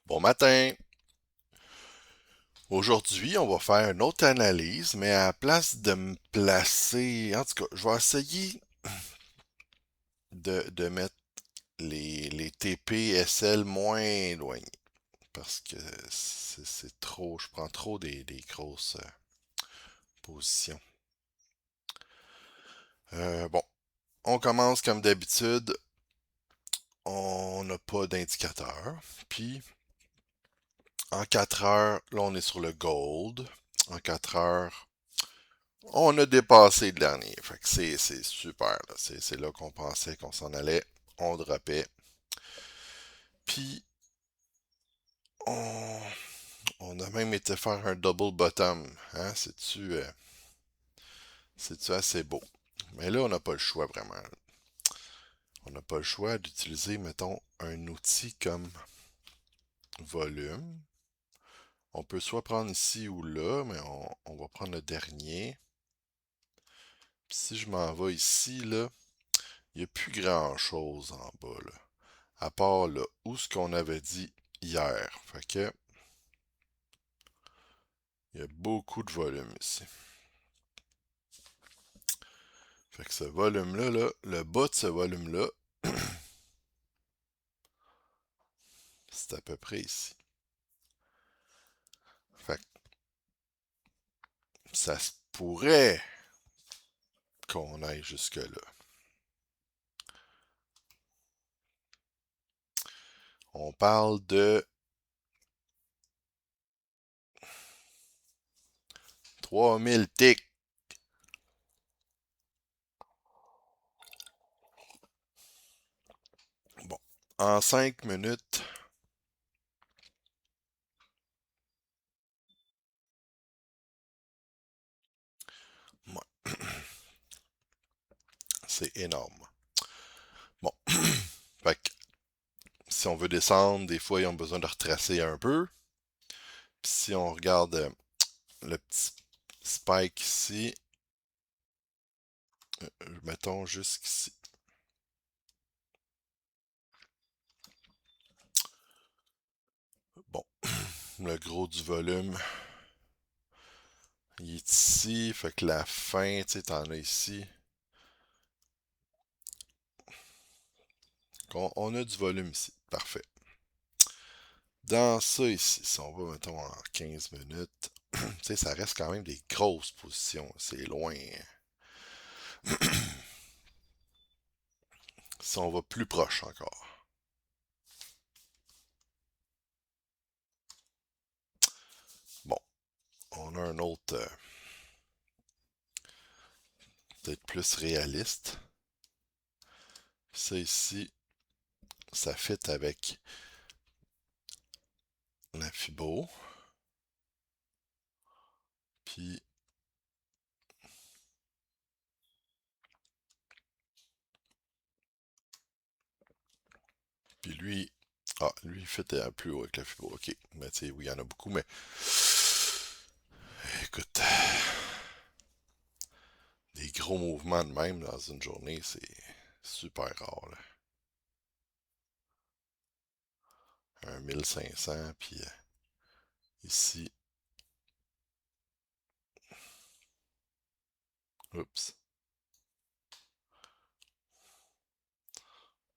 Bon matin! Aujourd'hui, on va faire une autre analyse, mais à la place de me placer, en tout cas, je vais essayer de mettre les TP SL moins éloignés, parce que c'est trop, je prends trop des grosses positions. Bon, on commence comme d'habitude, on n'a pas d'indicateur, puis en 4 heures, là on est sur le gold, en 4 heures, on a dépassé le dernier. Fait que c'est super. Là. C'est là qu'on pensait qu'on s'en allait. On droppait. Puis, on, on a même été faire un double bottom. Hein? C'est-tu assez beau? Mais là, on n'a pas le choix vraiment. On n'a pas le choix d'utiliser, mettons, un outil comme volume. On peut soit prendre ici ou là, mais on va prendre le dernier. Puis si je m'en vais ici, là, il n'y a plus grand-chose en bas. Là. À part là, où ce qu'on avait dit hier. Fait que il y a beaucoup de volume ici. Fait que ce volume-là, là, le bas de ce volume-là, c'est à peu près ici. Fait que ça se pourrait qu'on aille jusque-là. On parle de 3000 ticks. Bon, en 5 minutes, ouais, c'est énorme. Bon, fait que si on veut descendre, des fois, ils ont besoin de retracer un peu. Puis si on regarde le petit spike ici, mettons jusqu'ici. Bon, le gros du volume, il est ici, fait que la fin, tu sais, t'en as ici. On a du volume ici. Parfait. Dans ça ici, si on va, mettons, en 15 minutes, tu sais, ça reste quand même des grosses positions. C'est loin. Si on va plus proche encore. Bon, on a un autre, peut-être plus réaliste. Ça ici, ça fit avec la Fibo. Puis, puis lui, ah, lui, il fit plus haut avec la Fibo. Ok, mais tu sais, oui, il y en a beaucoup, mais écoute, des gros mouvements de même dans une journée, c'est super rare. Là. Un 1500, puis ici, oups.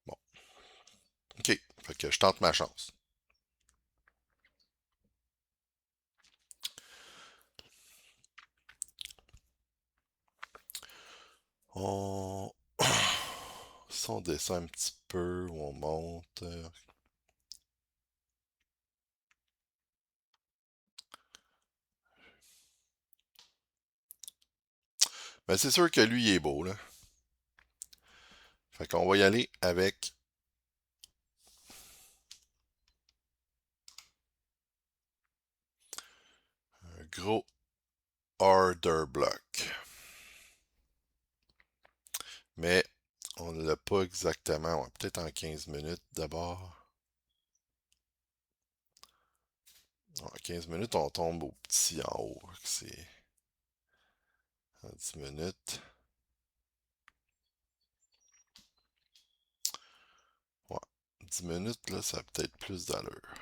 Bon, ok, fait que je tente ma chance. On... Si on descend un petit peu, ou on monte... Ben c'est sûr que lui, il est beau, là. Fait qu'on va y aller avec un gros order block. Mais on ne l'a pas exactement. Ouais, peut-être en 15 minutes d'abord. En 15 minutes, on tombe au petit en haut. C'est en 10 minutes. Ouais. 10 minutes, là, ça a peut-être plus d'allure.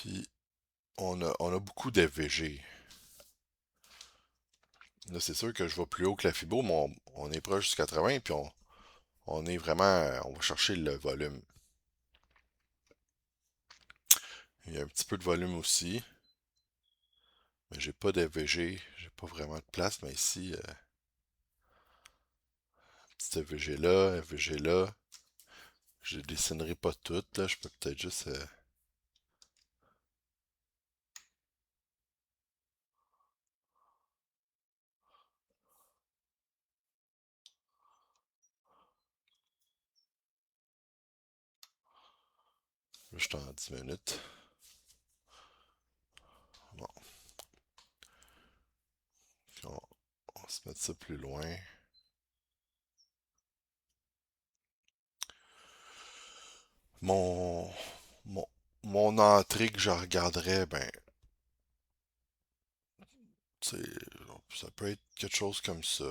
Puis on a beaucoup d'FVG. Là, c'est sûr que je vais plus haut que la Fibo, mais on est proche du 80, puis on est vraiment. On va chercher le volume. Il y a un petit peu de volume aussi. Mais j'ai pas d'FVG. J'ai pas vraiment de place, mais ici, petit FVG là, FVG là. Je les dessinerai pas toutes, là. Je peux peut-être juste. Juste en 10 minutes. Bon, puis on va se mettre ça plus loin. Mon, mon, mon entrée que je regarderais, ben, ça peut être quelque chose comme ça.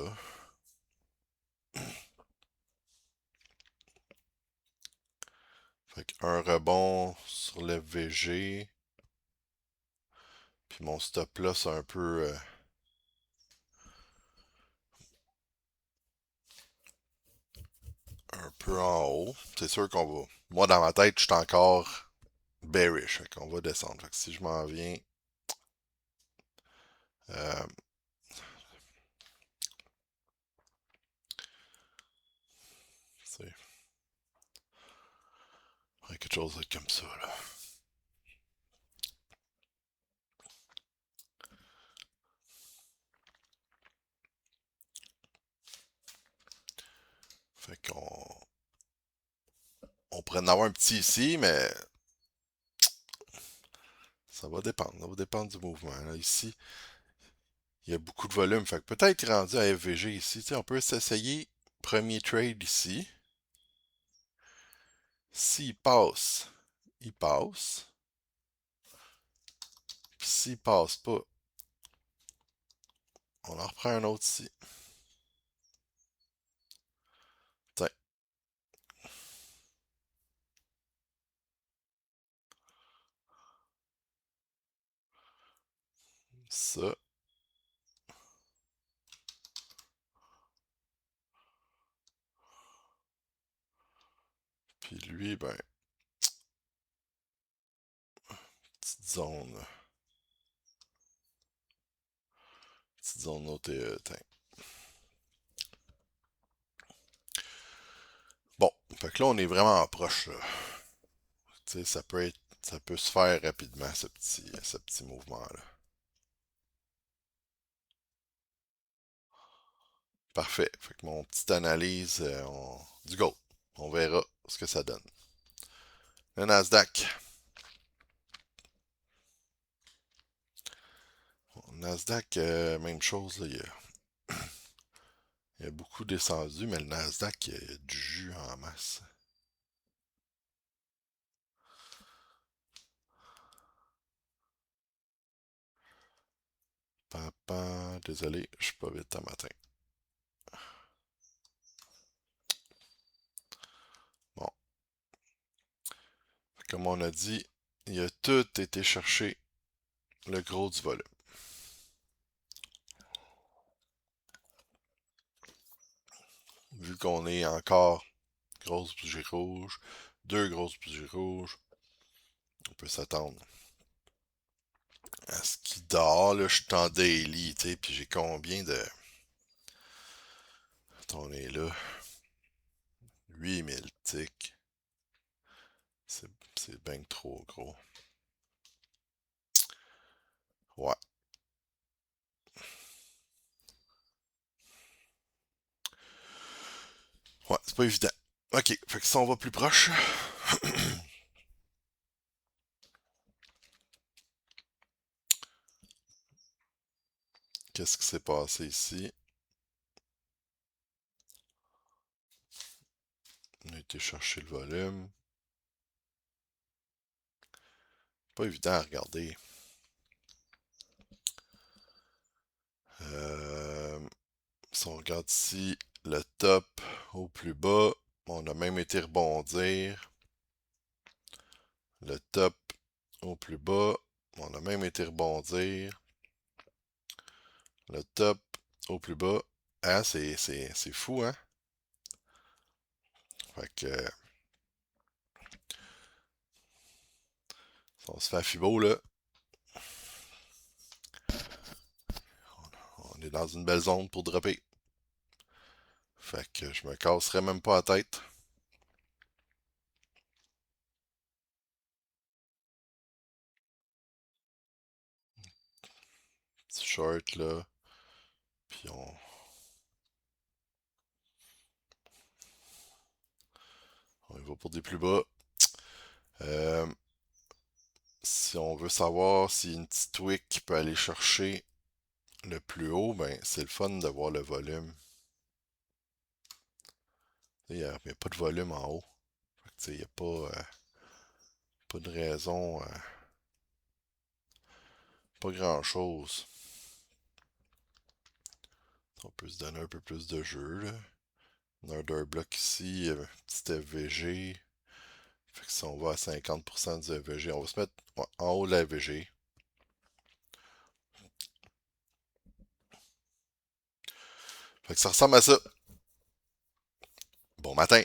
Fait un rebond sur le VG, puis mon stop loss un peu en haut. C'est sûr qu'on va. Moi, dans ma tête, je suis encore bearish. Fait qu'on va descendre. Fait que si je m'en viens. Euh, c'est quelque chose comme ça, là. Fait qu'on. On pourrait en avoir un petit ici, mais ça va dépendre. Ça va dépendre du mouvement. Là. Ici, il y a beaucoup de volume. Fait que peut-être rendu à FVG ici. T'sais, on peut s'essayer. Premier trade ici. S'il passe, il passe. Puis s'il passe pas, on en reprend un autre ici. Tiens, ça. Puis lui, ben, petite zone. Petite zone OTE, tiens. Bon, fait que là, on est vraiment proche, là. Tu sais, ça peut se faire rapidement, ce petit mouvement-là. Parfait. Fait que mon petite analyse du gold. On verra ce que ça donne. Le Nasdaq. Le Nasdaq, même chose, là, il a beaucoup descendu, mais le Nasdaq, il y a du jus en masse. Papa, désolé, je suis pas vite un matin. Bon, comme on a dit, il a tout été chercher le gros du volume. Vu qu'on est encore grosse bougie rouge, deux grosses bougies rouges, on peut s'attendre à ce qu'il dort. Là, je suis en daily, tu sais, puis j'ai combien de. On est là. 8000 ticks. C'est bien trop gros. Ouais. Ouais, c'est pas évident. Ok, fait que si on va plus proche. Qu'est-ce qui s'est passé ici? On a été chercher le volume. Pas évident à regarder. Euh, Si on regarde ici, le top au plus bas, on a même été rebondir. Le top au plus bas. On a même été rebondir. Le top au plus bas. Ah, c'est fou, hein? Fait que, si on se fait à Fibo, là, on est dans une belle zone pour dropper. Fait que je me casserais même pas la tête. Petit short, là. Puis on y va pour des plus bas. Euh, si on veut savoir si une petite wick peut aller chercher le plus haut, ben c'est le fun de voir le volume. Il n'y a, pas de volume en haut. Il n'y a pas de raison, pas grand chose. On peut se donner un peu plus de jeu, là. On a un dirt block ici, petit FVG. Fait que si on va à 50% du FVG, on va se mettre en haut de la FVG. Fait que ça ressemble à ça. Bon matin!